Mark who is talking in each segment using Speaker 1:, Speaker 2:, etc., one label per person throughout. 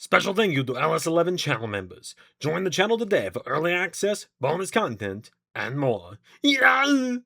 Speaker 1: Special thank you to LS11 channel members. Join the channel today for early access, bonus content, and more. Yeah!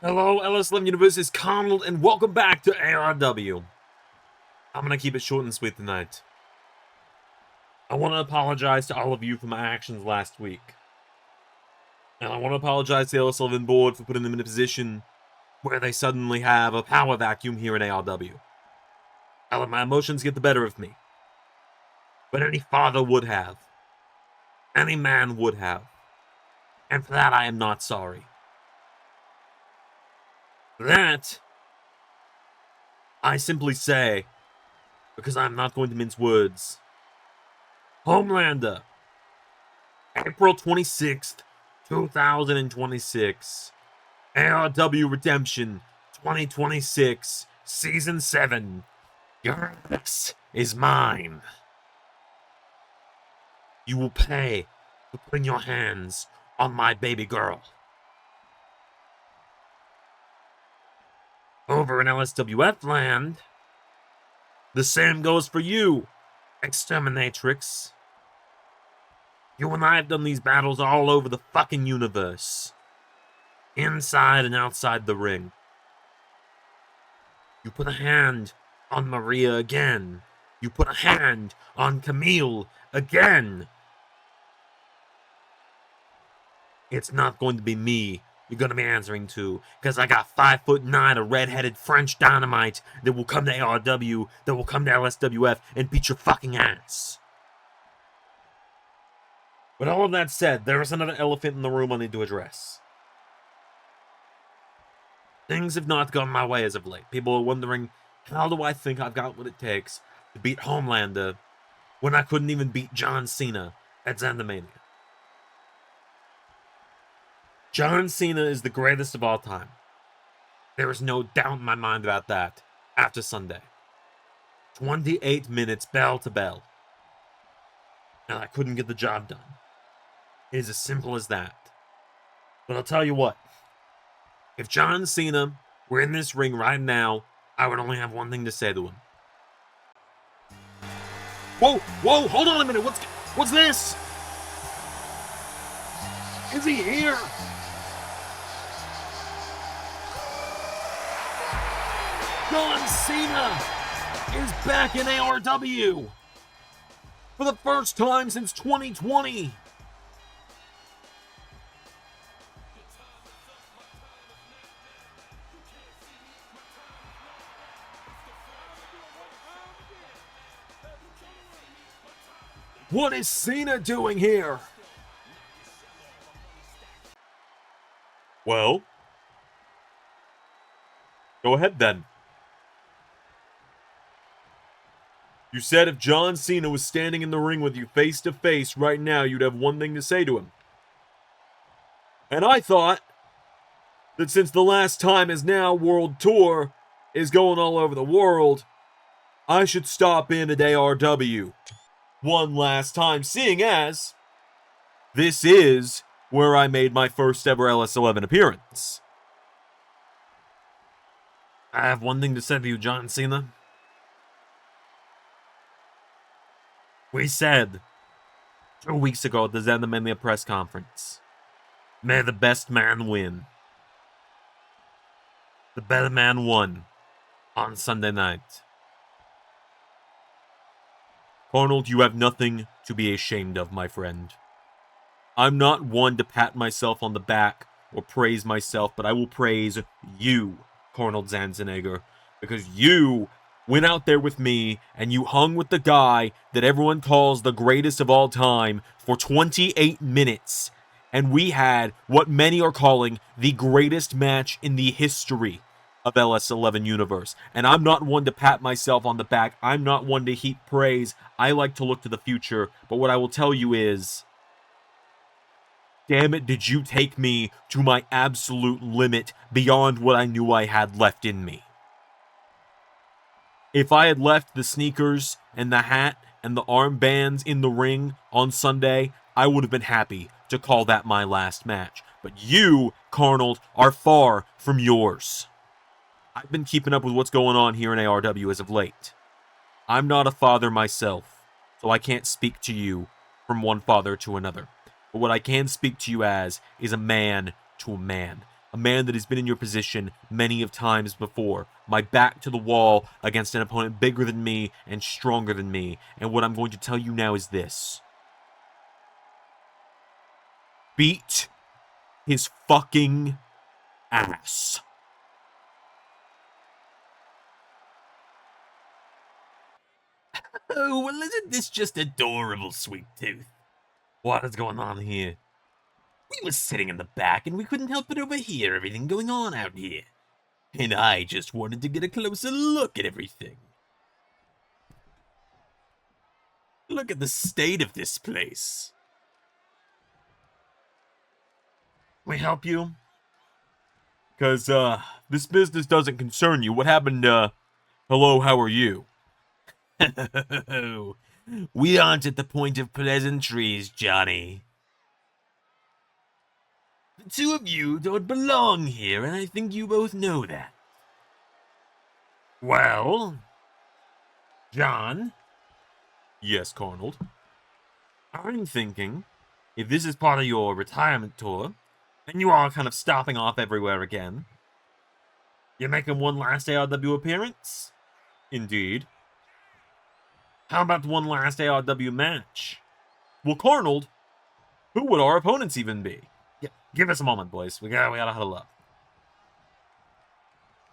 Speaker 1: Hello, LS11 Universe's Carnold, and welcome back to ARW. I'm gonna keep it short and sweet tonight. I want to apologize to all of you for my actions last week. And I want to apologize to the LS11 board for putting them in a position where they suddenly have a power vacuum here in ARW. I let my emotions get the better of me. But any father would have. Any man would have. And for that I am not sorry. That, I simply say, because I'm not going to mince words. Homelander, April 26th, 2026. ARW Redemption 2026, Season 7. Your ex is mine. You will pay for putting your hands on my baby girl. Over in LSWF land, the same goes for you, Exterminatrix. You and I have done these battles all over the fucking universe. Inside and outside the ring. You put a hand on Maria again. You put a hand on Camille again. It's not going to be me you're going to be answering to, because I got 5'9", a red-headed French dynamite that will come to ARW, that will come to LSWF, and beat your fucking ass. But all of that said, there is another elephant in the room I need to address. Things have not gone my way as of late. People are wondering, how do I think I've got what it takes to beat Homelander when I couldn't even beat John Cena at Xandermania? John Cena is the greatest of all time. There is no doubt in my mind about that after Sunday. 28 minutes bell to bell. And I couldn't get the job done. It is as simple as that. But I'll tell you what. If John Cena were in this ring right now, I would only have one thing to say to him. Whoa, hold on a minute. What's this? Is he here? John Cena is back in ARW for the first time since 2020. What is Cena doing here? Well, go ahead then. You said if John Cena was standing in the ring with you face to face right now, you'd have one thing to say to him. And I thought that since the last time his now world tour is going all over the world, I should stop in at ARW one last time, seeing as this is where I made my first ever LS11 appearance. I have one thing to say to you, John Cena. We said 2 weeks ago at the Xandermania press conference, may the best man win. The better man won on Sunday night. Carnold, you have nothing to be ashamed of, my friend. I'm not one to pat myself on the back or praise myself, but I will praise you, Carnold Zanzenegger, because you went out there with me and you hung with the guy that everyone calls the greatest of all time for 28 minutes. And we had what many are calling the greatest match in the history of LS11 Universe. And I'm not one to pat myself on the back. I'm not one to heap praise. I like to look to the future. But what I will tell you is, damn it, did you take me to my absolute limit beyond what I knew I had left in me. If I had left the sneakers and the hat and the armbands in the ring on Sunday, I would have been happy to call that my last match. But you, Carnold, are far from yours. I've been keeping up with what's going on here in ARW as of late. I'm not a father myself, so I can't speak to you from one father to another. But what I can speak to you as is a man to a man. A man that has been in your position many of times before. My back to the wall against an opponent bigger than me and stronger than me. And what I'm going to tell you now is this. Beat his fucking ass. Oh, well, isn't this just adorable, Sweet Tooth? What is going on here? We were sitting in the back and we couldn't help but overhear everything going on out here. And I just wanted to get a closer look at everything. Look at the state of this place. Can we help you? Because, this business doesn't concern you. What happened, hello, how are you? We aren't at the point of pleasantries, Johnny. The two of you don't belong here, and I think you both know that. Well, John? Yes, Carnold? I'm thinking, if this is part of your retirement tour, and you are kind of stopping off everywhere again, you're making one last ARW appearance? Indeed. How about one last ARW match? Well, Carnold, who would our opponents even be? Give us a moment, boys. We gotta huddle up.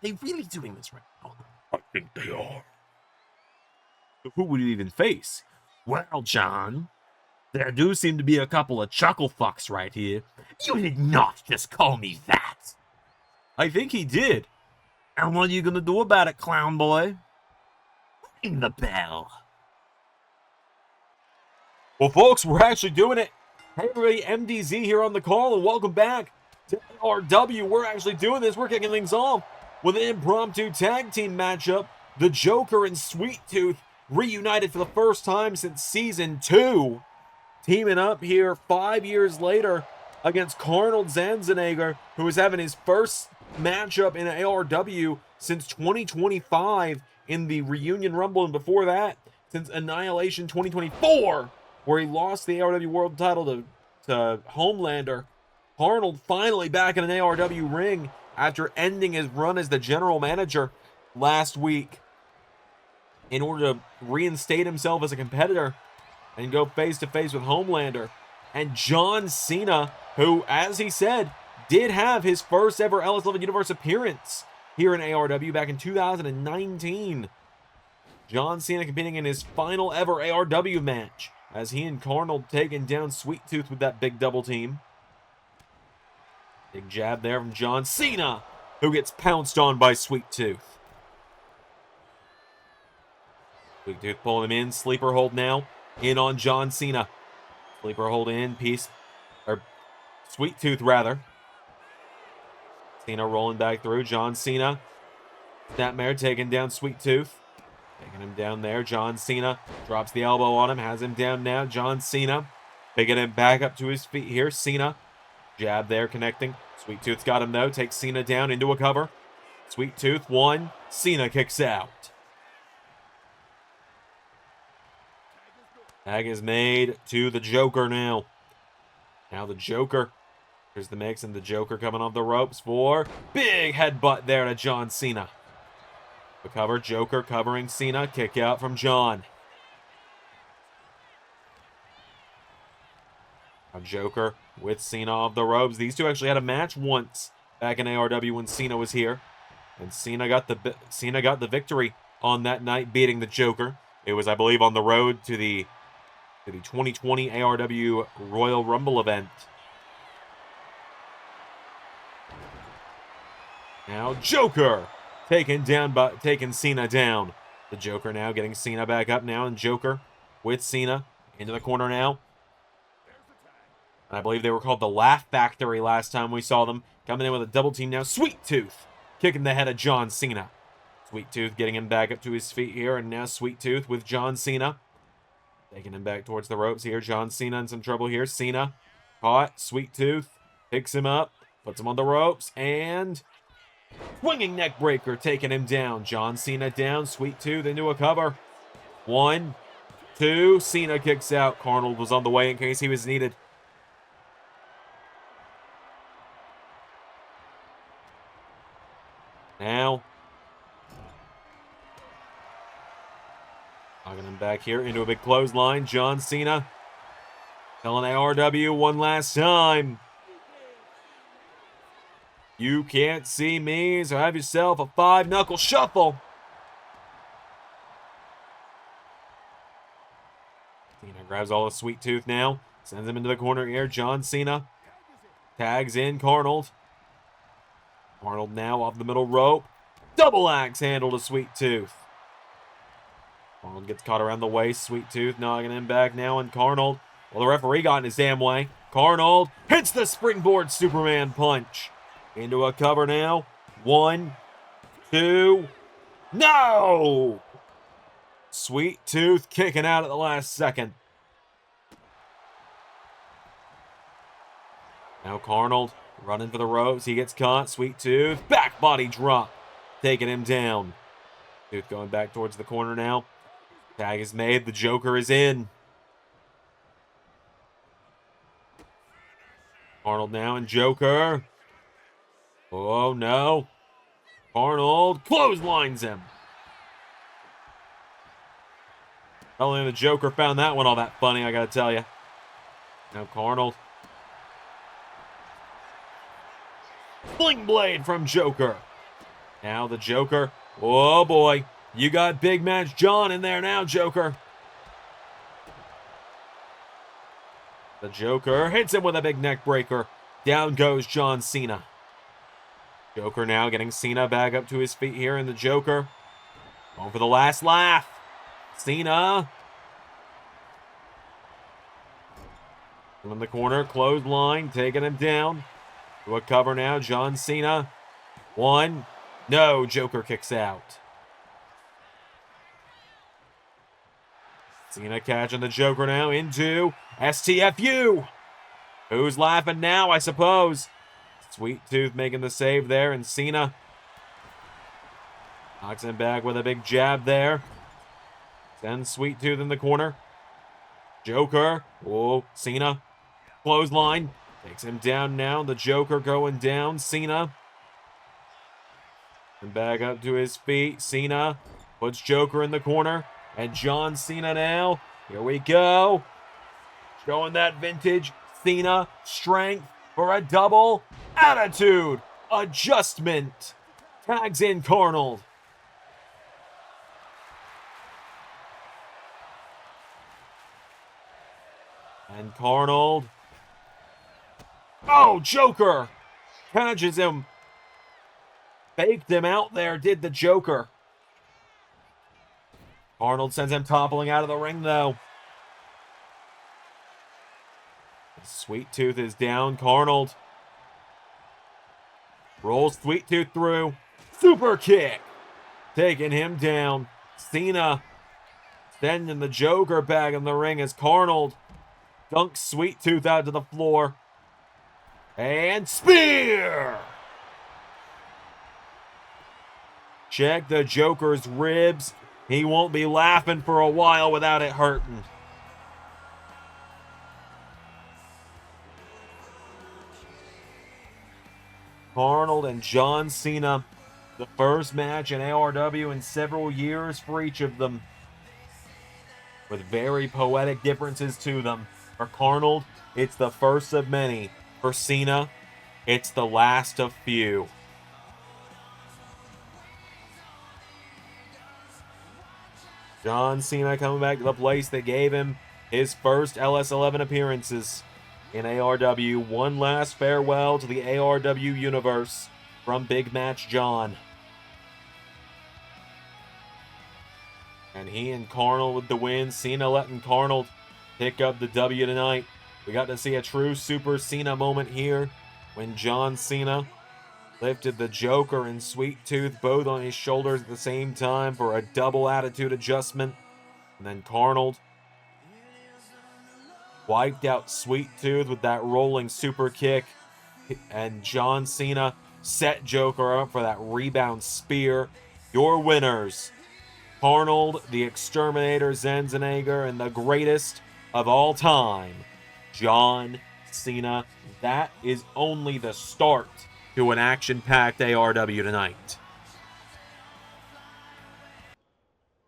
Speaker 1: They really doing this right now? I think they are. Who would you even face? Well, John, there do seem to be a couple of chuckle fucks right here. You did not just call me that. I think he did. And what are you gonna do about it, clown boy? Ring the bell. Well, folks, we're actually doing it. Hey, everybody, MDZ here on the call, and welcome back to ARW. We're actually doing this. We're kicking things off with an impromptu tag team matchup. The Joker and Sweet Tooth reunited for the first time since Season 2. Teaming up here 5 years later against Carnold Zanzenegger, who is having his first matchup in ARW since 2025 in the Reunion Rumble, and before that, since Annihilation 2024, where he lost the ARW World Title to Homelander. Carnold finally back in an ARW ring after ending his run as the general manager last week in order to reinstate himself as a competitor and go face-to-face with Homelander. And John Cena, who, as he said, did have his first ever LS11 Universe appearance here in ARW back in 2019. John Cena competing in his final ever ARW match as he and Carnold taking down Sweet Tooth with that big double team. Big jab there from John Cena, who gets pounced on by Sweet Tooth. Sweet Tooth pulling him in. Sleeper hold now. In on John Cena. Sleeper hold in. Sweet Tooth, rather. Cena rolling back through. John Cena. Snapmare taking down Sweet Tooth. Taking him down there. John Cena drops the elbow on him. Has him down now. John Cena picking him back up to his feet here. Cena. Jab there connecting. Sweet Tooth's got him though. Takes Cena down into a cover. Sweet Tooth one. Cena kicks out. Tag is made to the Joker now. Now the Joker. Here's the mix, and the Joker coming off the ropes for big headbutt there to John Cena. The cover, Joker covering Cena. Kick out from John. Now Joker with Cena off the ropes. These two actually had a match once back in ARW when Cena was here. And Cena got the victory on that night, beating the Joker. It was, I believe, on the road to the 2020 ARW Royal Rumble event. Now Joker taking Cena down. The Joker now getting Cena back up now, and Joker with Cena into the corner now. And I believe they were called the Laugh Factory last time we saw them. Coming in with a double team now. Sweet Tooth kicking the head of John Cena. Sweet Tooth getting him back up to his feet here, and now Sweet Tooth with John Cena. Taking him back towards the ropes here. John Cena in some trouble here. Cena caught. Sweet Tooth picks him up, puts him on the ropes, and swinging neck breaker taking him down. John Cena down. Sweet Tooth into a cover. 1, 2. Cena kicks out. Carnold was on the way in case he was needed. Now, knocking him back here into a big clothesline. John Cena telling ARW one last time, you can't see me, so have yourself a 5-knuckle shuffle. Cena grabs all the Sweet Tooth now. Sends him into the corner here. John Cena tags in Carnold. Carnold now off the middle rope. Double axe handle to Sweet Tooth. Carnold gets caught around the waist. Sweet Tooth knocking him back now, and Carnold, well, the referee got in his damn way. Carnold hits the springboard Superman punch. Into a cover now. 1, 2. No! Sweet Tooth kicking out at the last second. Now Carnold running for the ropes. He gets caught. Sweet Tooth. Back body drop. Taking him down. Tooth going back towards the corner now. Tag is made. The Joker is in. Carnold now and Joker. Oh no. Carnold clotheslines him. I don't think the Joker found that one all that funny, I gotta tell you. Now Carnold Sling Blade from Joker. Now the Joker. Oh boy. You got Big Match John in there now, Joker. The Joker hits him with a big neck breaker. Down goes John Cena. Joker now getting Cena back up to his feet here, and the Joker going for the last laugh. Cena in the corner, clothesline, taking him down. To a cover now, John Cena. One. No, Joker kicks out. Cena catching the Joker now into STFU. Who's laughing now, I suppose? Sweet Tooth making the save there, and Cena knocks him back with a big jab there. Sends Sweet Tooth in the corner. Joker. Oh, Cena. Clothesline. Takes him down now. The Joker going down. Cena. And back up to his feet. Cena puts Joker in the corner. And John Cena now. Here we go. Showing that vintage Cena strength for a double attitude adjustment. Tags in Carnold. And Carnold. Oh, Joker. Catches him. Faked him out there, did the Joker. Carnold sends him toppling out of the ring, though. Sweet Tooth is down. Carnold rolls Sweet Tooth through. Super kick. Taking him down. Cena sending the Joker back in the ring as Carnold dunks Sweet Tooth out to the floor. And spear! Check the Joker's ribs. He won't be laughing for a while without it hurting. Carnold and John Cena, the first match in ARW in several years for each of them, with very poetic differences to them. For Carnold, it's the first of many. For Cena, it's the last of few. John Cena coming back to the place that gave him his first LS11 appearances in ARW. One last farewell to the ARW universe from Big Match John. And he and Carnold with the win. Cena letting Carnold pick up the W tonight. We got to see a true Super Cena moment here when John Cena lifted the Joker and Sweet Tooth both on his shoulders at the same time for a double attitude adjustment. And then Carnold wiped out Sweet Tooth with that rolling super kick. And John Cena set Joker up for that rebound spear. Your winners, Carnold, the Exterminator Schwarzenegger, and the greatest of all time, John Cena. That is only the start to an action-packed ARW tonight.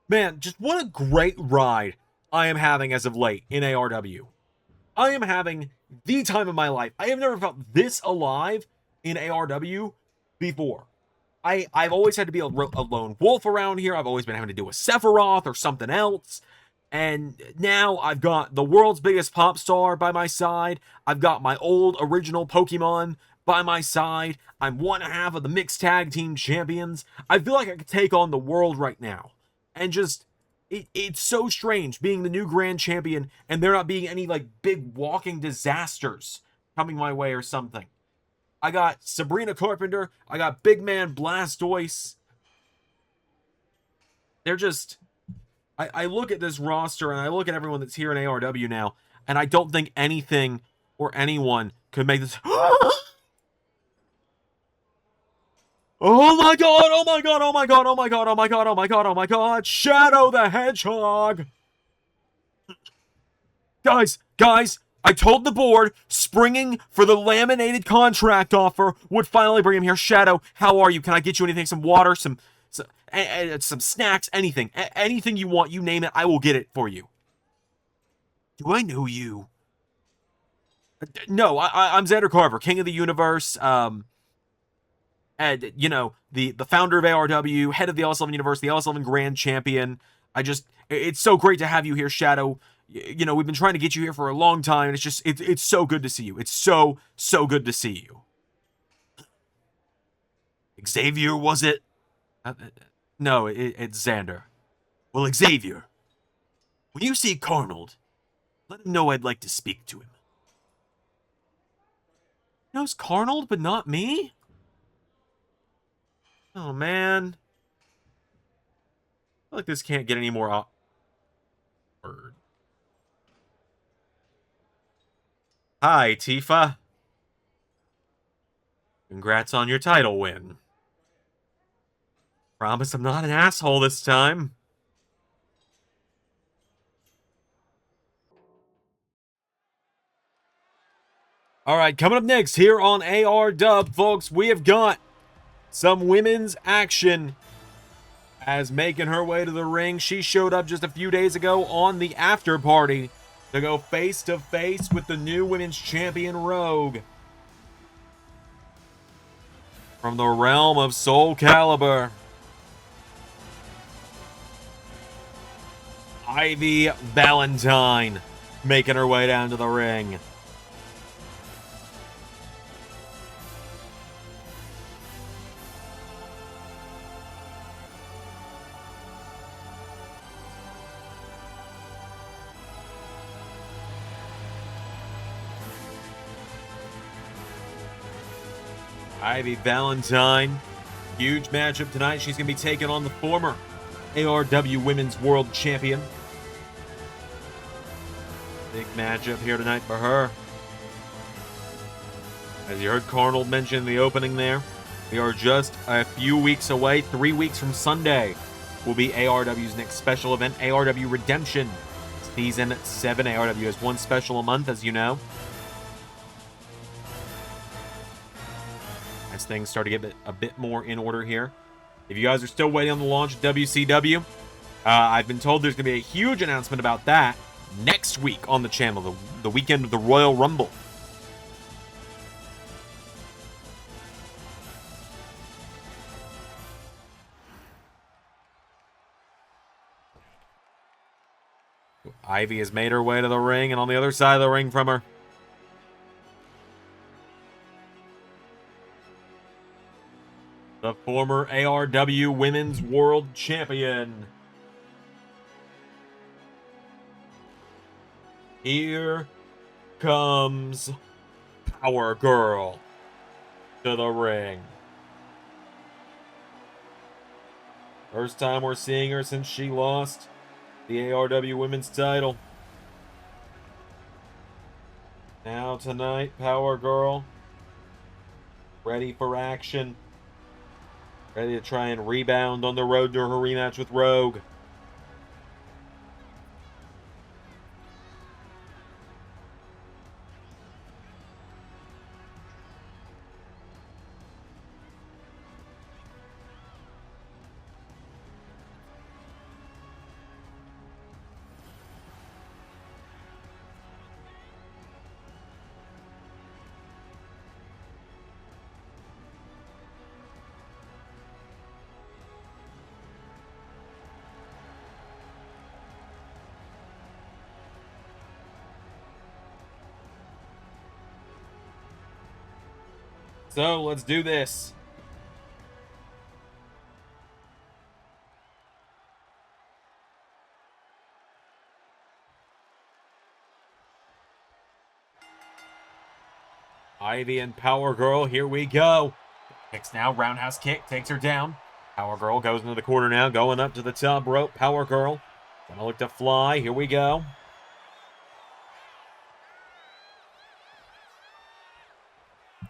Speaker 1: Man, just what a great ride I am having as of late in ARW. I am having the time of my life. I have never felt this alive in ARW before. I've always had to be a lone wolf around here. I've always been having to do a Sephiroth or something else. And now I've got the world's biggest pop star by my side. I've got my old original Pokemon by my side. I'm one half of the mixed tag team champions. I feel like I could take on the world right now. And just, it's so strange being the new grand champion and there not being any like big walking disasters coming my way or something. I got Sabrina Carpenter. I got Big Man Blastoise. They're just, I look at this roster and I look at everyone that's here in ARW now, and I don't think anything or anyone could make this. Oh my god, oh my god, oh my god, oh my god, oh my god, oh my god, oh my god. Shadow the Hedgehog. Guys, I told the board springing for the laminated contract offer would finally bring him here. Shadow, how are you? Can I get you anything? Some water, some snacks, anything. Anything you want, you name it, I will get it for you. Do I know you? No, I'm Xander Carver, King of the Universe. And, you know, the founder of ARW, head of the LS11 universe, the LS11 grand champion. It's so great to have you here, Shadow. You know, we've been trying to get you here for a long time, and it's so good to see you. It's so good to see you. Xavier, was it? No, it's Xander. Well, Xavier, when you see Carnold, let him know I'd like to speak to him. He knows Carnold, but not me? Oh, man. I feel like this can't get any more awkward. Hi, Tifa. Congrats on your title win. Promise I'm not an asshole this time. Alright, coming up next here on ARW, folks, we have got some women's action. As making her way to the ring, she showed up just a few days ago on the after party to go face to face with the new women's champion Rogue. From the realm of Soul Calibur, Ivy Valentine making her way down to the ring. Ivy Valentine, huge matchup tonight. She's going to be taking on the former ARW Women's World Champion. Big matchup here tonight for her. As you heard Carnold mention in the opening there, we are just a few weeks away. 3 weeks from Sunday will be ARW's next special event, ARW Redemption Season 7. ARW has one special a month, as you know. As things start to get a bit more in order here. If you guys are still waiting on the launch of WCW, I've been told there's going to be a huge announcement about that next week on the channel, the weekend of the Royal Rumble. Ivy has made her way to the ring, and on the other side of the ring from her, the former ARW Women's World Champion. Here comes Power Girl to the ring. First time we're seeing her since she lost the ARW Women's title. Now tonight, Power Girl, ready for action. Ready to try and rebound on the road to her rematch with Rogue. So, let's do this. Ivy and Power Girl, here we go. Kicks now, roundhouse kick, takes her down. Power Girl goes into the corner now, going up to the top rope. Power Girl, gonna look to fly, here we go.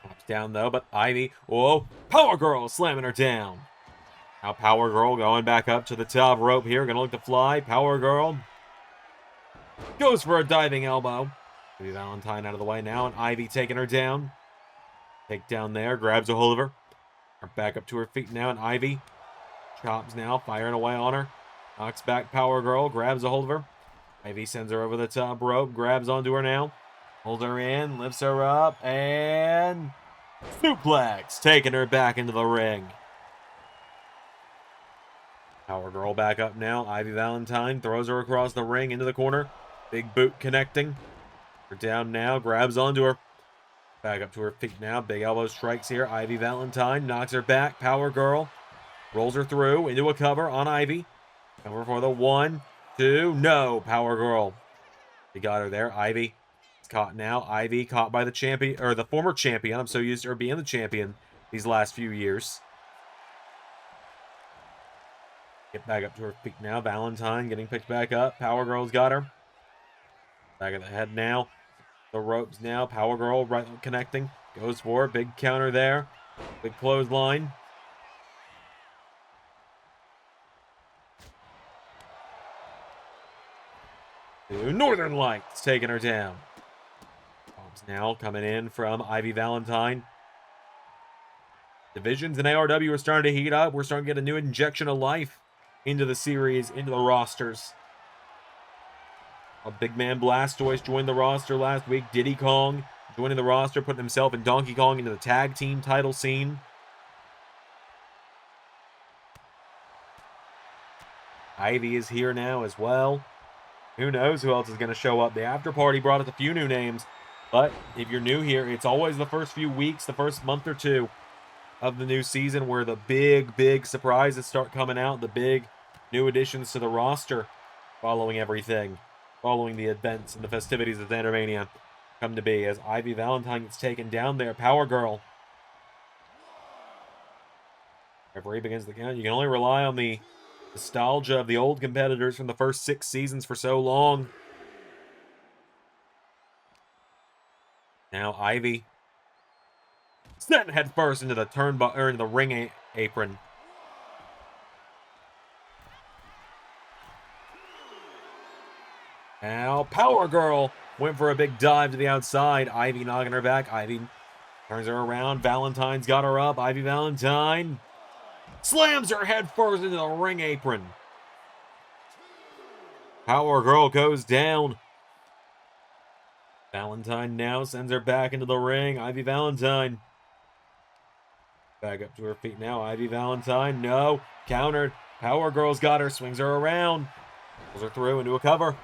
Speaker 1: Pops down though, but Ivy, whoa, Power Girl slamming her down. Now Power Girl going back up to the top rope here, gonna look to fly. Power Girl goes for a diving elbow. Valentine out of the way now, and Ivy taking her down. Take down there, grabs a hold of her. Back up to her feet now, and Ivy chops now, firing away on her. Knocks back Power Girl, grabs a hold of her. Ivy sends her over the top rope, grabs onto her now. Holds her in, lifts her up, and Suplex, taking her back into the ring. Power Girl back up now. Ivy Valentine throws her across the ring into the corner. Big boot connecting. Her down now, grabs onto her. Back up to her feet now. Big elbow strikes here. Ivy Valentine knocks her back. Power Girl rolls her through into a cover on Ivy. Cover for the 1, 2. No, Power Girl. He got her there. Ivy is caught now. Ivy caught by the champion, or the former champion. I'm so used to her being the champion these last few years. Get back up to her feet now. Valentine getting picked back up. Power Girl's got her. Back of the head now. The ropes now. Power Girl right connecting. Goes for it. Big counter there. Big clothesline. Northern Lights taking her down. Bombs now coming in from Ivy Valentine. Divisions in ARW are starting to heat up. We're starting to get a new injection of life into the series, into the rosters. A big man Blastoise joined the roster last week. Diddy Kong joining the roster, putting himself and Donkey Kong into the tag team title scene. Ivy is here now as well. Who knows who else is going to show up? The after party brought us a few new names. But if you're new here, it's always the first few weeks, the first month or two of the new season where the big surprises start coming out. The big new additions to the roster following everything. Following the events and the festivities of Xandermania come to be. As Ivy Valentine gets taken down there. Power Girl. Referee begins the count. You can only rely on the nostalgia of the old competitors from the first 6 seasons for so long. Now Ivy sent head first into the into the ring apron. Now Power Girl went for a big dive to the outside. Ivy knocking her back. Ivy turns her around. Valentine's got her up. Ivy Valentine slams her head first into the ring apron. Power Girl goes down. Valentine now sends her back into the ring. Ivy Valentine back up to her feet now. Ivy Valentine, no. Countered. Power Girl's got her. Swings her around. Pulls her through into a cover.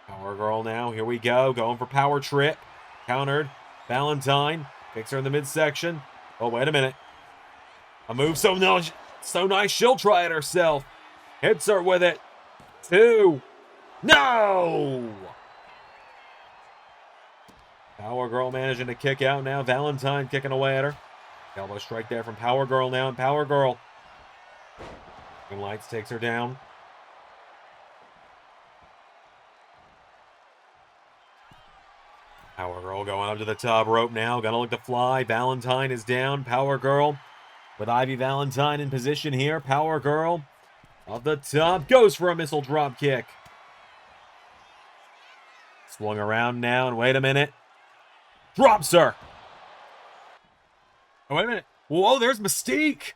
Speaker 1: Power Girl now. Here we go. Going for power trip. Countered. Valentine kicks her in the midsection. Oh, wait a minute. A move so nice, she'll try it herself. Hits her with it. 2. No! Power Girl managing to kick out now. Valentine kicking away at her. Elbow strike there from Power Girl now. And Power Girl. Lights takes her down. Power Girl going up to the top rope now. Gonna look to fly. Valentine is down. Power Girl with Ivy Valentine in position here. Power Girl off the top. Goes for a missile drop kick. Swung around now. And wait a minute. Drops her. Oh, wait a minute. Whoa, there's Mystique.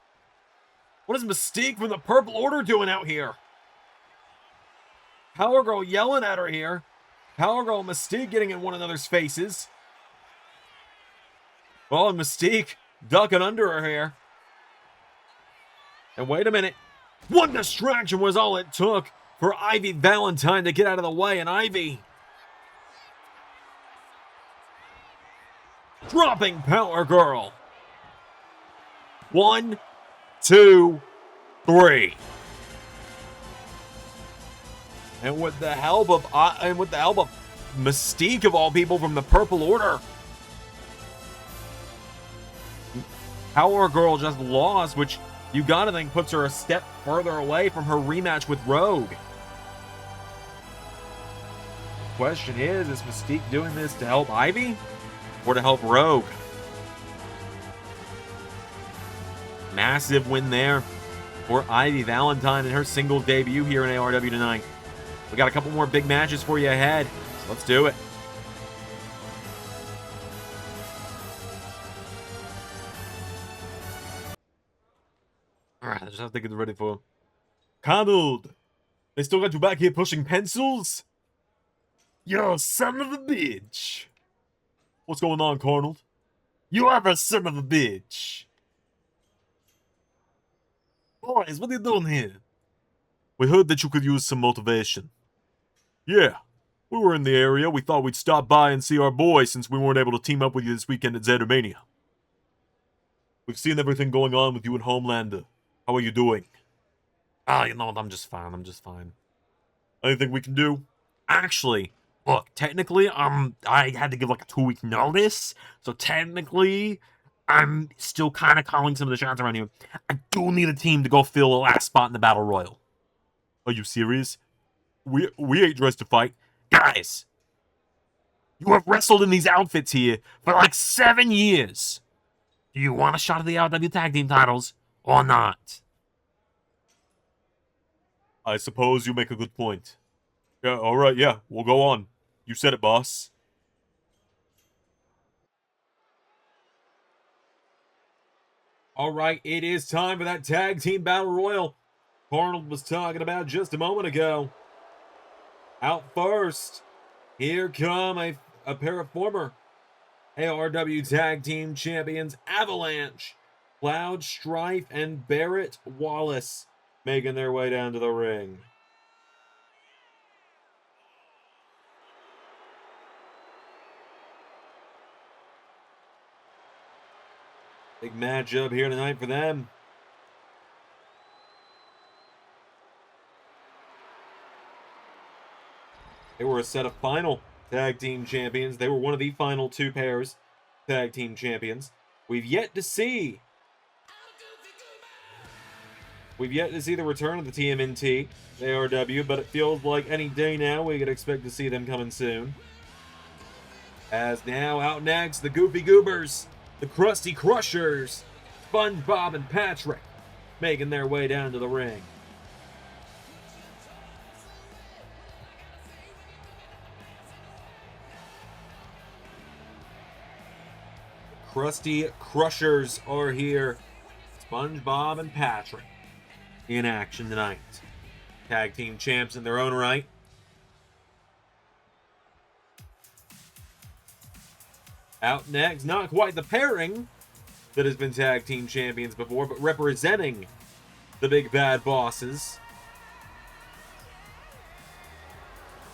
Speaker 1: What is Mystique from the Purple Order doing out here? Power Girl yelling at her here. Power Girl and Mystique getting in one another's faces. Oh, and Mystique ducking under her here. And wait a minute. One distraction was all it took for Ivy Valentine to get out of the way. And Ivy dropping Power Girl. 1, 2, 3. And with the help of Mystique of all people from the Purple Order, Power Girl just lost, which you gotta think puts her a step further away from her rematch with Rogue. Question is Mystique doing this to help Ivy or to help Rogue? Massive win there for Ivy Valentine in her single debut here in ARW tonight. We got a couple more big matches for you ahead. So let's do it. Alright, I just have to get ready for Carnold. They still got you back here pushing pencils? You're a son of a bitch. What's going on, Carnold? You are a son of a bitch. Boys, what are you doing here? We heard that you could use some motivation. Yeah, we were in the area. We thought we'd stop by and see our boy since we weren't able to team up with you this weekend at Zetomania. We've seen everything going on with you and Homelander. How are you doing? You know what? I'm just fine. Anything we can do? Actually, look, technically, I had to give like a 2-week notice, so technically, I'm still kind of calling some of the shots around here. I do need a team to go fill the last spot in the Battle Royal. Are you serious? We ain't dressed to fight. Guys, you have wrestled in these outfits here for like 7 years. Do you want a shot at the ARW Tag Team Titles or not? I suppose you make a good point. Yeah, alright, yeah, we'll go on. You said it, boss. Alright, it is time for that Tag Team Battle Royal Carnold was talking about just a moment ago. Out first, here come a pair of former ARW Tag Team Champions, Avalanche, Cloud Strife, and Barrett Wallace, making their way down to the ring. Big matchup here tonight for them. They were a set of final tag team champions. They were one of the final 2 pairs tag team champions. We've yet to see the return of the TMNT, ARW, but it feels like any day now we could expect to see them coming soon. As now, out next, the Goofy Goobers, the Krusty Crushers, SpongeBob and Patrick, making their way down to the ring. Krusty Crushers are here. SpongeBob and Patrick in action tonight. Tag team champs in their own right. Out next, not quite the pairing that has been tag team champions before, but representing the big bad bosses.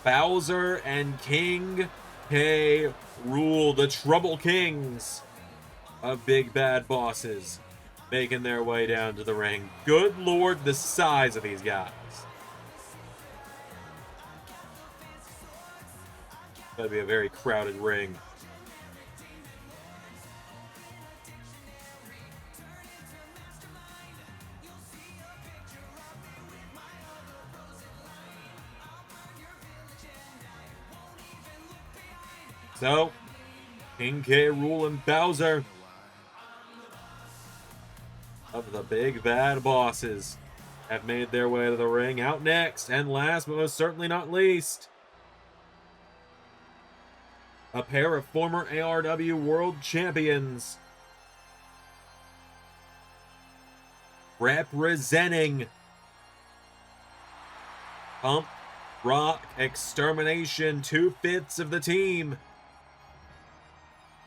Speaker 1: Bowser and King K. Rool, the Trouble Kings of big bad bosses, making their way down to the ring. Good lord, the size of these guys. That'd be a very crowded ring. So, King K. Rool and Bowser of the big bad bosses have made their way to the ring. Out next, and last but most certainly not least, a pair of former ARW World Champions representing Pump Rock Extermination, 2/5 of the team,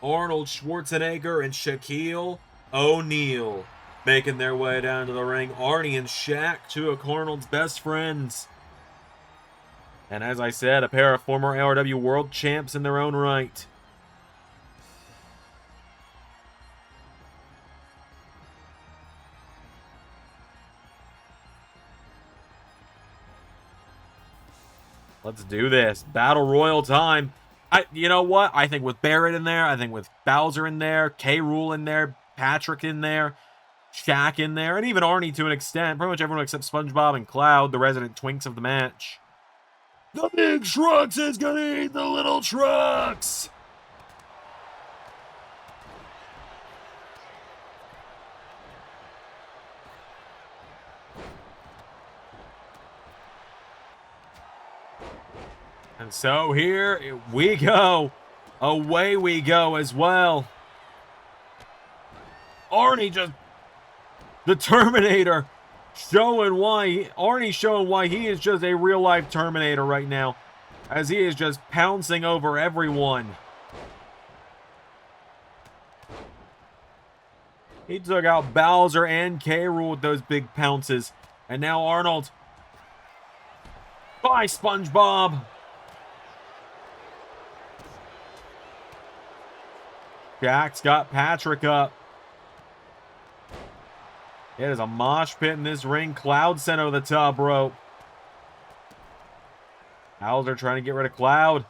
Speaker 1: Arnold Schwarzenegger and Shaquille O'Neal, making their way down to the ring. Arnie and Shaq, 2 of Carnold's best friends. And as I said, a pair of former ARW World Champs in their own right. Let's do this. Battle Royal time. You know what? I think with Barrett in there, I think with Bowser in there, K. Rool in there, Patrick in there, Shaq in there, and even Arnie to an extent. Pretty much everyone except SpongeBob and Cloud, the resident twinks of the match. The big trucks is gonna eat the little trucks! And so here we go. Away we go as well. Arnie just... the Terminator showing why... Arnie showing why he is just a real-life Terminator right now. as he is just pouncing over everyone. He took out Bowser and K-Rool with those big pounces. And now Arnold. Bye, SpongeBob. Jack's got Patrick up. It is a mosh pit in this ring. Cloud sent over the top rope. Bowser trying to get rid of Cloud.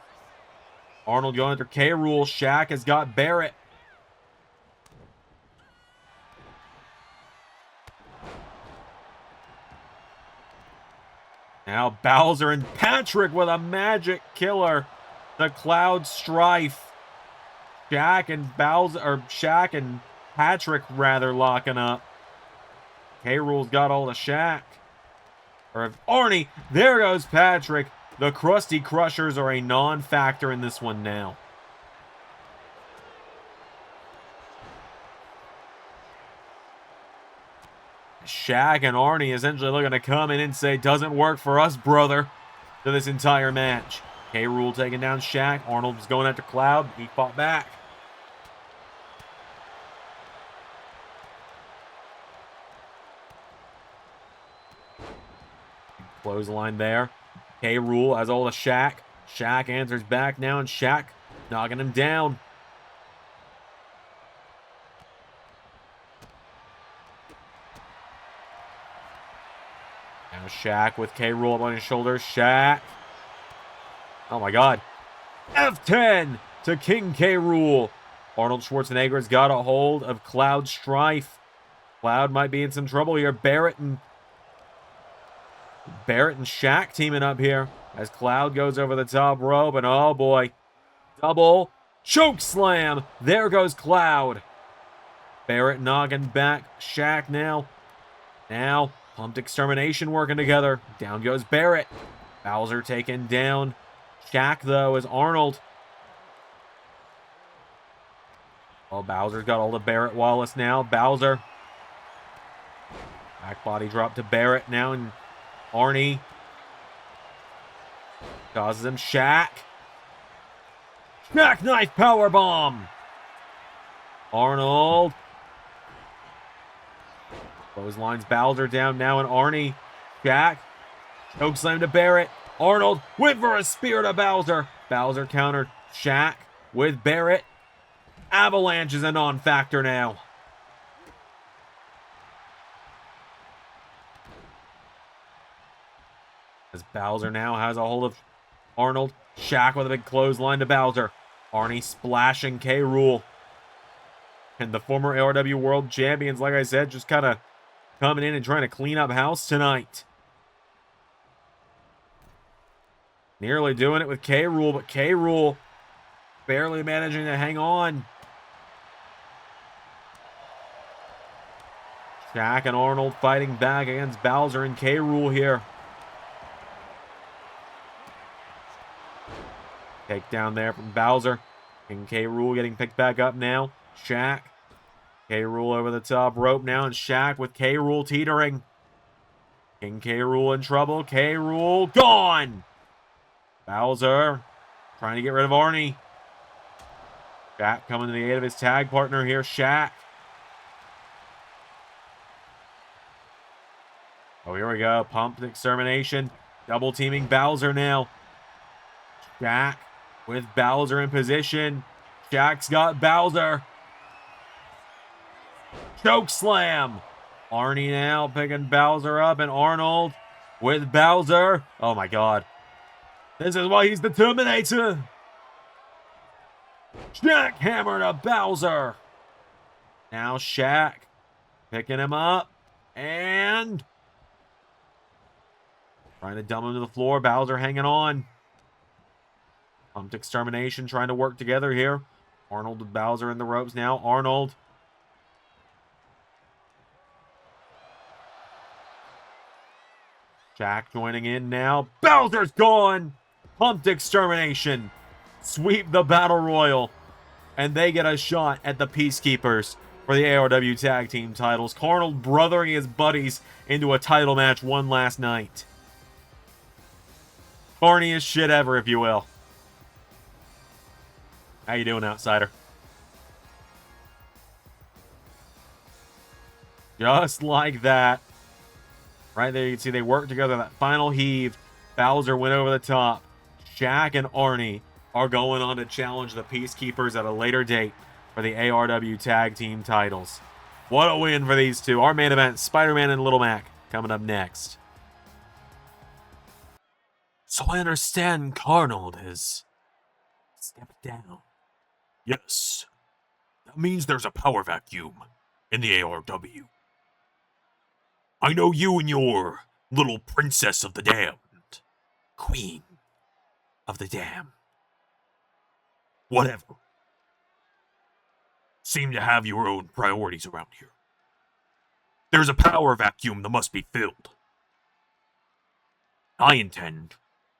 Speaker 1: Arnold going after K-Rool. Shaq has got Barrett. Now Bowser and Patrick with a magic killer. The Cloud Strife. Shaq and Patrick rather locking up. K-Rool's got all the Shaq. Or Arnie. There goes Patrick. The Krusty Crushers are a non-factor in this one now. Shaq and Arnie essentially looking to come in and say, doesn't work for us, brother, to this entire match. K-Rool taking down Shaq. Arnold was going after Cloud. He fought back. Clothesline there. K-Rool has all the Shaq. Shaq answers back now, and Shaq knocking him down. Now Shaq with K-Rool up on his shoulders. Shaq. Oh my God. F10 to King K-Rool. Arnold Schwarzenegger's got a hold of Cloud Strife. Cloud might be in some trouble here. Barrett and Shaq teaming up here as Cloud goes over the top rope, and oh boy, double choke slam. There goes Cloud. Barrett knocking back Shaq now. Now Pumped Extermination working together. Down goes Barrett. Bowser taken down. Shaq though is Arnold. Oh, Bowser's got all the Barrett Wallace now. Bowser. Back body drop to Barrett now, and Arnie causes him. Shaq. Jackknife powerbomb. Arnold. Clotheslines Bowser down now, and Arnie. Shaq. Chokeslam to Barrett. Arnold went for a spear to Bowser. Bowser countered. Shaq with Barrett. Avalanche is a non-factor now. As Bowser now has a hold of Arnold. Shaq with a big clothesline to Bowser. Arnie splashing K-Rool. And the former ARW World Champions, like I said, just kind of coming in and trying to clean up house tonight. Nearly doing it with K-Rool, but K-Rool barely managing to hang on. Shaq and Arnold fighting back against Bowser and K-Rool here. Takedown there from Bowser. And K-Rool getting picked back up now. Shaq. K-Rool over the top rope now, and Shaq with K-Rool teetering. King K-Rool in trouble. K-Rool gone! Bowser trying to get rid of Arnie. Shaq coming to the aid of his tag partner here, Shaq. Oh, here we go. Pumped Extermination. Double teaming Bowser now. Shaq with Bowser in position. Shaq's got Bowser. Choke slam. Arnie now picking Bowser up, and Arnold with Bowser. Oh my God. This is why he's the Terminator. Jackhammer to Bowser. Now Shaq picking him up and trying to dump him to the floor. Bowser hanging on. Pumped Extermination trying to work together here. Arnold with Bowser in the ropes now. Arnold. Shaq joining in now. Bowser's gone. Pumped Extermination sweep the Battle Royal, and they get a shot at the Peacekeepers for the ARW Tag Team Titles. Carnold brothering his buddies into a title match won last night. Corniest shit ever, if you will. How you doing, outsider? Just like that. Right there, you can see they work together. That final heave. Bowser went over the top. Shaq and Arnie are going on to challenge the Peacekeepers at a later date for the ARW Tag Team Titles. What a win for these two. Our main event, Spider-Man and Little Mac, coming up next. So I understand Carnold has stepped down. Yes. That means there's a power vacuum in the ARW. I know you and your little princess of the damned. Queen of the damned. Whatever. Seem to have your own priorities around here. There's a power vacuum that must be filled. I intend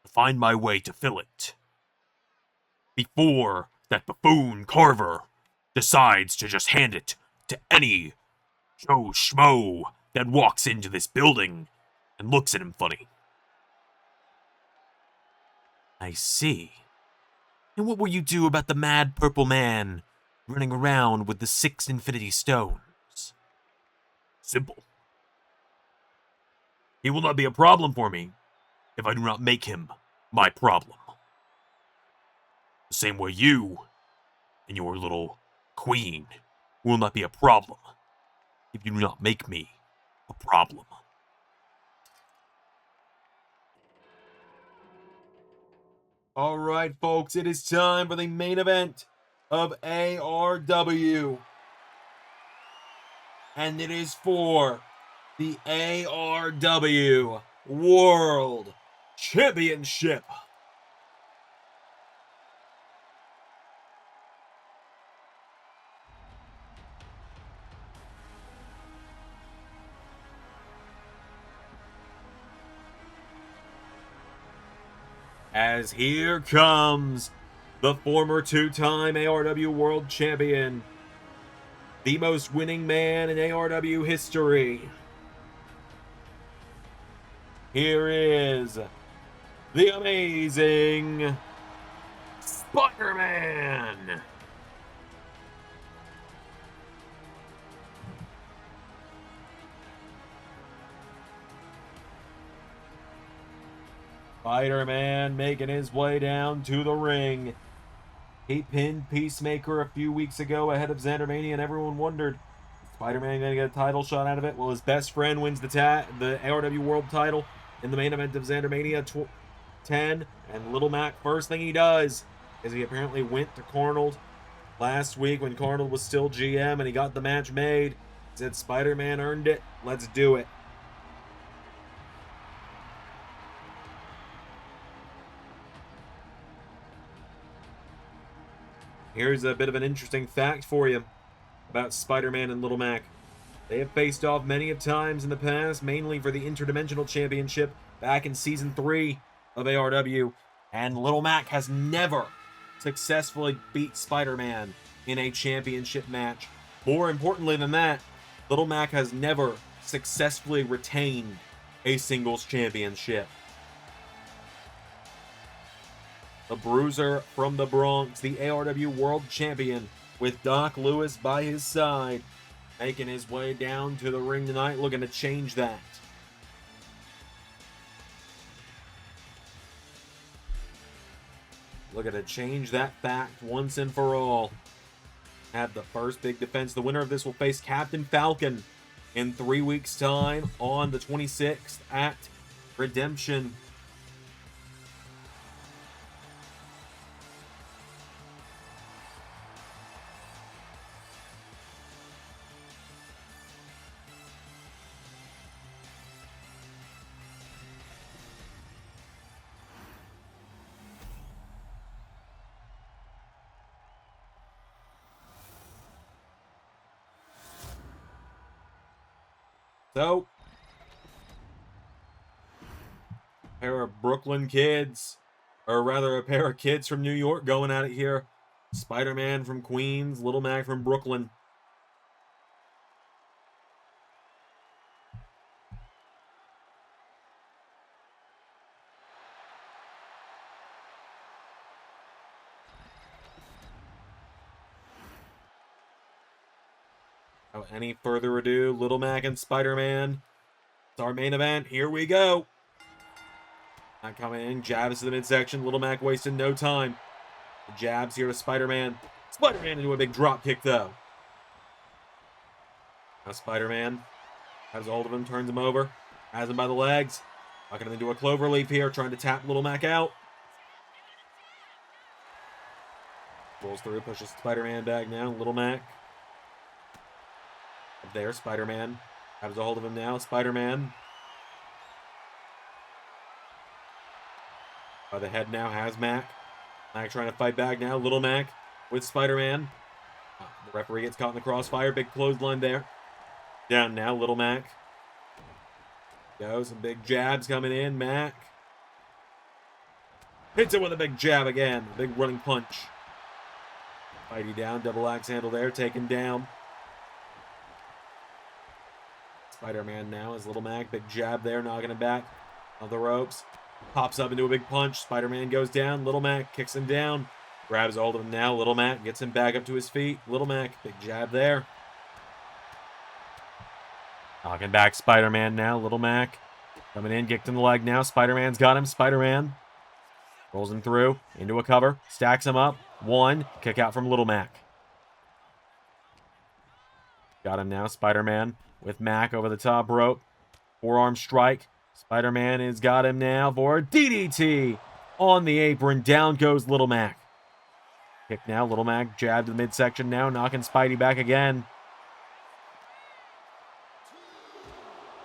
Speaker 1: to find my way to fill it. Before that buffoon Carver decides to just hand it to any Joe Schmo that walks into this building and looks at him funny. I see. And what will you do about the mad purple man running around with the 6 Infinity Stones? Simple. He will not be a problem for me if I do not make him my problem. The same way you and your little queen will not be a problem if you do not make me a problem. All right, folks, it is time for the main event of ARW. And it is for the ARW World Championship. As here comes the former 2-time ARW World Champion, the most winning man in ARW history. Here is the amazing Spider-Man. Spider-Man making his way down to the ring. He pinned Peacemaker a few weeks ago ahead of Xandermania, and everyone wondered, is Spider-Man going to get a title shot out of it? Well, his best friend wins the ARW World Title in the main event of Xandermania 10, and Little Mac, first thing he does is he apparently went to Carnold last week when Carnold was still GM, and he got the match made. He said, Spider-Man earned it. Let's do it. Here's a bit of an interesting fact for you about Spider-Man and Little Mac. They have faced off many of times in the past, mainly for the Interdimensional Championship back in Season 3 of ARW, and Little Mac has never successfully beat Spider-Man in a championship match. More importantly than that, Little Mac has never successfully retained a singles championship. The Bruiser from the Bronx, the ARW World Champion, with Doc Lewis by his side, making his way down to the ring tonight, looking to change that. Looking to change that fact once and for all. Have the first big defense. The winner of this will face Captain Falcon in 3 weeks' time on the 26th at Redemption. So, a pair of Brooklyn kids, or rather a pair of kids from New York going at it here. Spider-Man from Queens, Little Mac from Brooklyn. Without any further ado, Little Mac and Spider-Man. It's our main event. Here we go. Mac coming in, jabs to the midsection. Little Mac wasting no time. The jabs here to Spider-Man. Spider-Man into a big drop kick, though. Now Spider-Man has a hold of him, turns him over, has him by the legs. Knocking him into a cloverleaf here, trying to tap Little Mac out. Rolls through, pushes Spider-Man back now. Little Mac. Up there, Spider-Man has a hold of him now. Spider-Man. By the head now has Mac. Mac trying to fight back now. Little Mac with Spider-Man. The referee gets caught in the crossfire. Big clothesline there. Down now, Little Mac. Goes, some big jabs coming in. Mac hits it with a big jab again. Big running punch. Mighty down, double axe handle there, taken down. Spider-Man now is Little Mac. Big jab there, knocking him back on the ropes. Pops up into a big punch. Spider-Man goes down. Little Mac kicks him down. Grabs hold of him now. Little Mac gets him back up to his feet. Little Mac, big jab there. Knocking back Spider-Man now. Little Mac coming in, kicked in the leg now. Spider-Man's got him. Spider-Man rolls him through into a cover. Stacks him up. One. Kick out from Little Mac. Got him now. Spider-Man with Mac over the top rope. Forearm strike. Spider-Man has got him now for a DDT on the apron. Down goes Little Mac. Kick now. Little Mac jab to the midsection now. Knocking Spidey back again.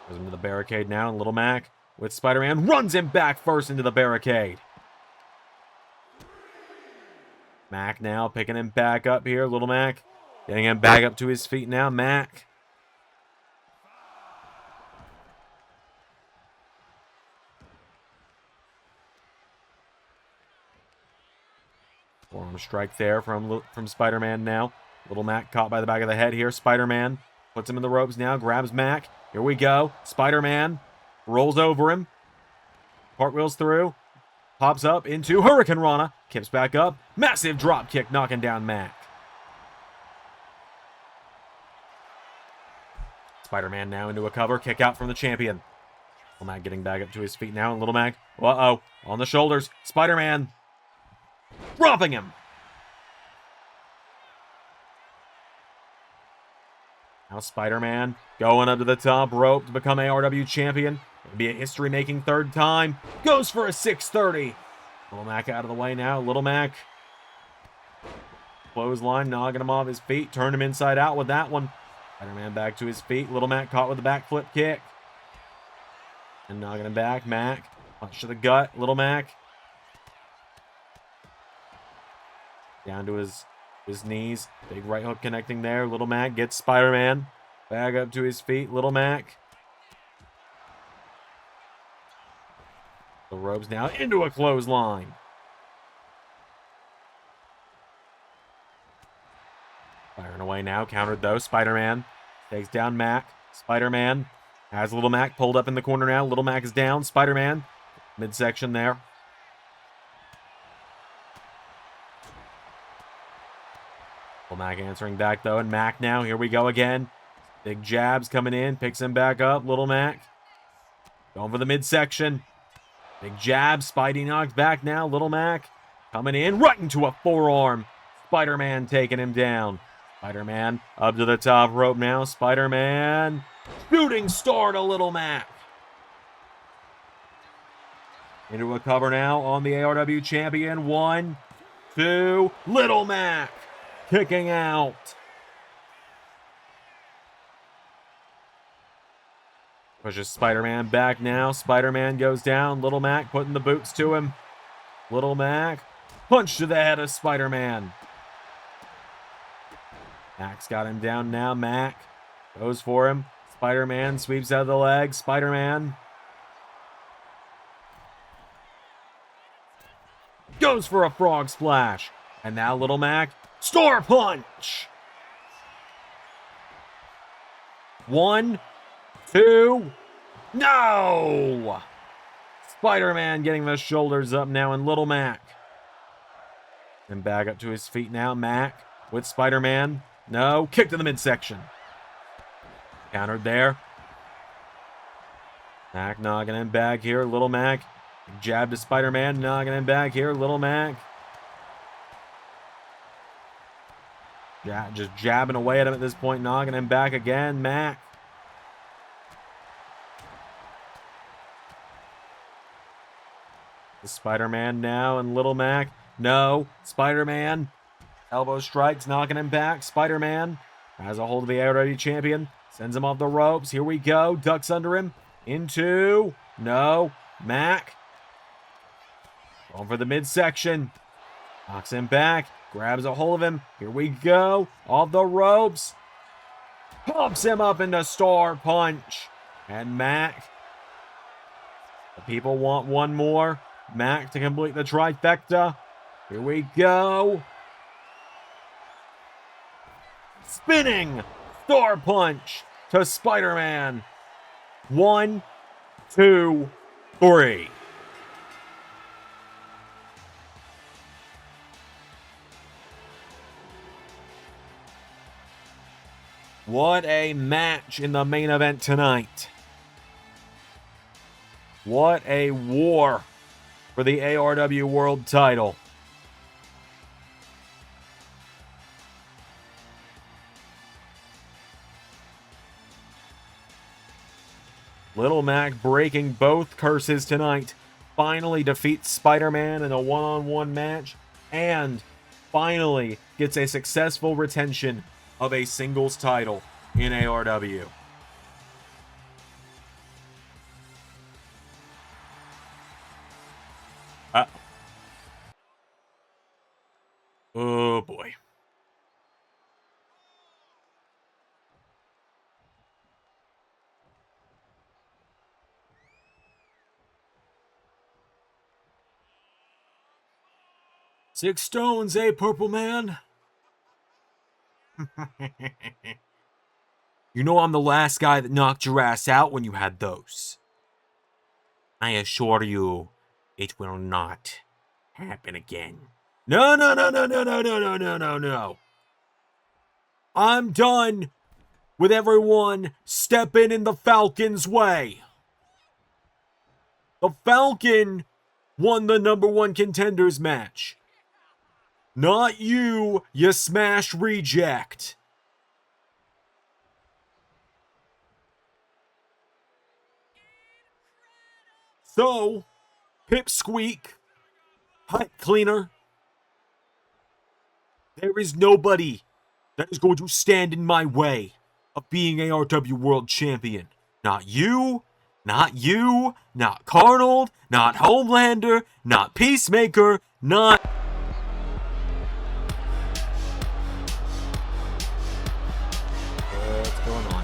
Speaker 1: Goes into the barricade now. And Little Mac with Spider-Man runs him back first into the barricade. Mac now picking him back up here. Little Mac getting him back up to his feet now. Mac. Forearm strike there from Spider-Man now. Little Mac caught by the back of the head here. Spider-Man puts him in the ropes now. Grabs Mac. Here we go. Spider-Man rolls over him. Cartwheels through. Pops up into Hurricane Rana. Kips back up. Massive drop kick knocking down Mac. Spider-Man now into a cover. Kick out from the champion. Little Mac getting back up to his feet now. And Little Mac, uh-oh, on the shoulders. Spider-Man dropping him. Now Spider-Man going up to the top rope to become ARW champion. It'll be a history-making third time. Goes for a 630. Little Mac out of the way now. Little Mac. Clothesline, knocking him off his feet. Turned him inside out with that one. Spider-Man back to his feet. Little Mac caught with the backflip kick. And knocking him back. Mac. Punch to the gut. Little Mac. Down to his knees. Big right hook connecting there. Little Mac gets Spider-Man back up to his feet. Little Mac. The ropes now into a clothesline. Firing away now. Countered though. Spider-Man takes down Mac. Spider-Man has Little Mac pulled up in the corner now. Little Mac is down. Spider-Man midsection there. Little Mac answering back though. And Mac now. Here we go again. Big jabs coming in. Picks him back up. Little Mac going for the midsection. Big jab. Spidey knocked back now. Little Mac coming in right into a forearm. Spider-Man taking him down. Spider-Man up to the top rope now. Spider-Man shooting star to Little Mac. Into a cover now on the ARW champion. 1, 2. Little Mac kicking out. Pushes Spider-Man back now. Spider-Man goes down. Little Mac putting the boots to him. Little Mac. Punch to the head of Spider-Man. Mac's got him down now. Mac goes for him. Spider-Man sweeps out of the leg. Spider-Man goes for a frog splash. And now Little Mac. Star punch. 1, 2. No! Spider-Man getting the shoulders up now, and Little Mac. And back up to his feet now. Mac with Spider-Man. No. Kick to the midsection. Countered there. Mac knocking him back here. Little Mac. Jab to Spider-Man. Knocking him back here. Little Mac. Just jabbing away at him at this point. Knocking him back again. Mac. The Spider-Man now and Little Mac. No. Spider-Man. Elbow strikes. Knocking him back. Spider-Man has a hold of the ARW champion. Sends him off the ropes. Here we go. Ducks under him. Into. No. Mac. Going for the midsection. Knocks him back. Grabs a hold of him. Here we go. Off the ropes. Pumps him up into Star Punch. And Mac. The people want one more. Mac to complete the trifecta. Here we go. Spinning Star Punch to Spider-Man. 1, 2, 3. What a match in the main event tonight. What a war for the ARW World Title. Little Mac breaking both curses tonight. Finally defeats Spider-Man in a one-on-one match. And finally gets a successful retention of a singles title in ARW. Oh boy. Six stones, eh, Purple Man? You know I'm the last guy that knocked your ass out when you had those. I assure you, it will not happen again. No. I'm done with everyone stepping in the Falcon's way. The Falcon won the #1 contenders match. Not you, you smash reject. So, Pipsqueak, Pipe Cleaner, there is nobody that is going to stand in my way of being ARW World Champion. Not you, not Carnold, not Homelander, not Peacemaker, not... What's going on?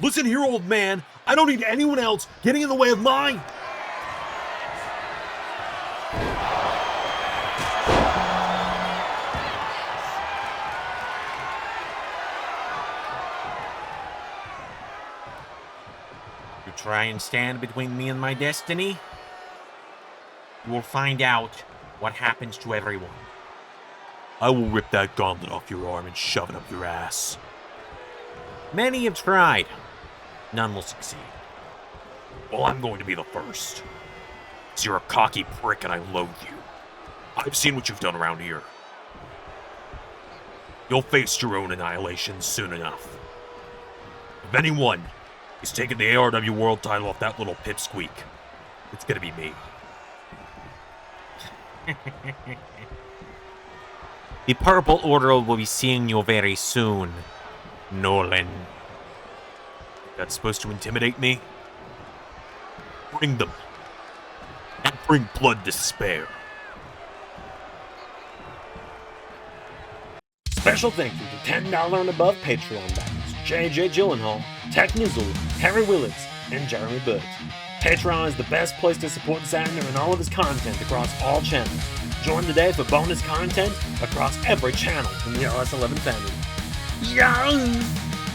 Speaker 1: Listen here, old man. I don't need anyone else getting in the way of mine.
Speaker 2: You try and stand between me and my destiny? You will find out what happens to everyone.
Speaker 1: I will rip that gauntlet off your arm and shove it up your ass.
Speaker 2: Many have tried. None will succeed.
Speaker 1: Well, I'm going to be the first. 'Cause you're a cocky prick and I loathe you. I've seen what you've done around here. You'll face your own annihilation soon enough. If anyone is taking the ARW World Title off that little pipsqueak, it's gonna be me.
Speaker 2: The Purple Order will be seeing you very soon, Nolan.
Speaker 1: That's supposed to intimidate me? Bring them. And bring blood to spare.
Speaker 3: Special thank you to $10 and above Patreon backers JJ Gyllenhaal, Tech Nizzle, Harry Willetts, and Jeremy Burt. Patreon is the best place to support Xander and all of his content across all channels. Join today for bonus content across every channel in the LS11 family. Young!